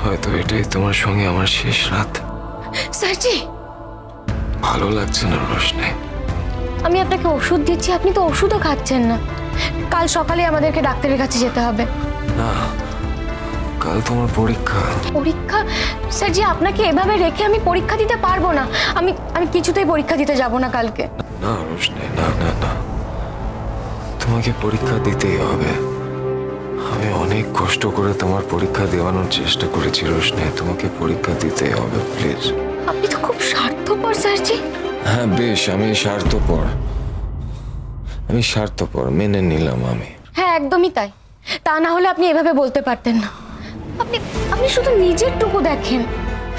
হয়তো এটাই তোমার সঙ্গে আমার শেষ রাত। স্যারজি, ভালো লাগছে না রোশনি। আমি আপনাকে ওষুধ দিচ্ছি, আপনি তো ওষুধও খাচ্ছেন না। কাল সকালে আমাদেরকে ডাক্তারের কাছে যেতে হবে। না, কাল তোমার পরীক্ষা। পরীক্ষা? স্যারজি, আপনাকে এভাবে রেখে আমি পরীক্ষা দিতে পারবো না। আমি আমি কিছুতেই পরীক্ষা দিতে যাব না কালকে। না রোশনি, না না না, তোমাকে পরীক্ষা দিতেই হবে। আমি অনেক কষ্ট করে তোমার পরীক্ষা দেওয়ানোর চেষ্টা করেছি রোশনি, তোমাকে পরীক্ষা দিতেই হবে প্লিজ। আপনি তো খুব স্বার্থপর স্যারজি। হ্যাঁ বেশ, আমি স্বার্থপর মেনে নিলাম আমি। হ্যাঁ, একদমই তাই। তা না হলে আপনি এভাবে বলতে পারতেন না। আপনি আপনি শুধু নিজের টুকু দেখেন।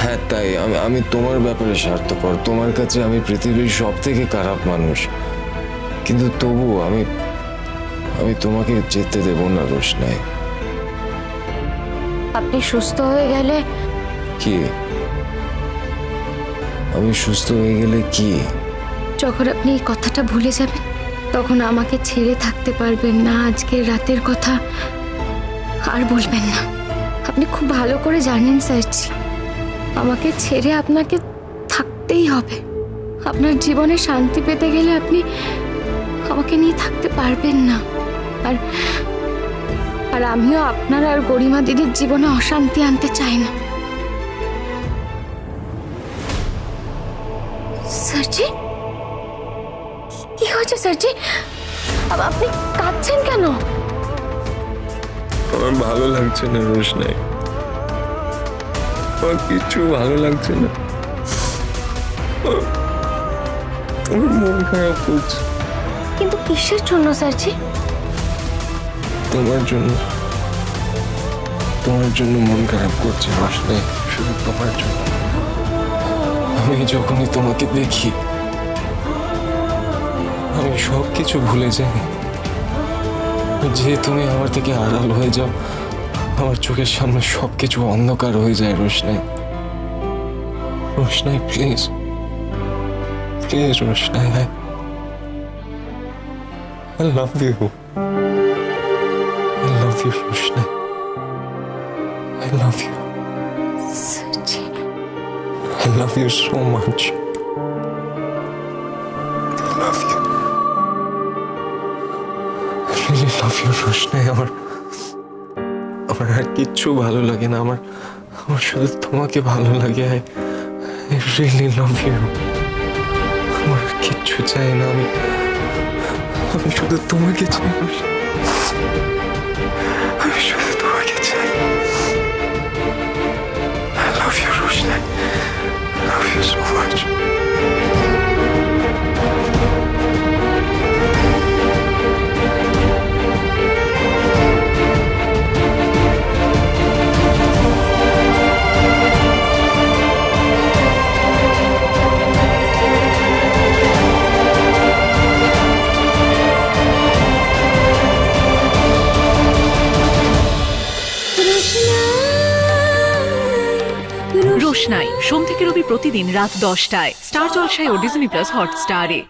হ্যাঁ তাই, আমি তোমার ব্যাপারে স্বার্থপর। তোমার কাছে আমি পৃথিবীর সব থেকে খারাপ মানুষ, কিন্তু তবু আমি তোমাকে যেতে দেব না রোশনি। আপনি সুস্থ হয়ে গেলে কি? আমি সুস্থ হয়ে গেলে কি? যখন আপনি এই কথাটা ভুলে যাবেন, তখন আমাকে ছেড়ে থাকতে পারবেন না। আজকের রাতের কথা আর বলবেন না। আপনি খুব ভালো করে জানেন স্যারজি, আমাকে ছেড়ে আপনাকে থাকতেই হবে। আপনার জীবনে শান্তি পেতে গেলে আপনি আমাকে নিয়ে থাকতে পারবেন না। আর আর আমিও আপনার আর গরিমা দিদির জীবনে অশান্তি আনতে চাই না। স্যারজি, কি হয়েছে স্যারজি? আপনি কাঁদছেন কেন? আমার ভালো লাগছে না রোশনি, আমার কিছু ভালো লাগছে না। আমার মন খারাপ করছে। কিন্তু কিসের জন্য স্যারজি? তোমার জন্য মন খারাপ করছে রোশনি, শুধু তোমার জন্য। আমি যখনই তোমাকে দেখি আমি সব কিছু ভুলে যাই। যে তুমি আমার থেকে আড়াল হয়ে যাও, আমার চোখের সামনে সবকিছু অন্ধকার হয়ে যায় Roshni. Roshni please, please Roshni, I love you. I love you Roshni, I love you. স্যারজি, I love you so much. I love you. I really love you Roshni. আমার আর কিচ্ছু ভালো লাগে না। আমার শুধু তোমাকে ভালো লাগে। I really love you. আমার আর কিচ্ছু চাই না। আমি শুধু তোমাকে চাই রোশনি। আমি শুধু তোমাকে চাই। I love you Roshni, I love you so much. রোশনাই সোম থেকে রবি প্রতিদিন রাত 10টায় স্টার জলসায় ও ডিজনি প্লাস হটস্টারে।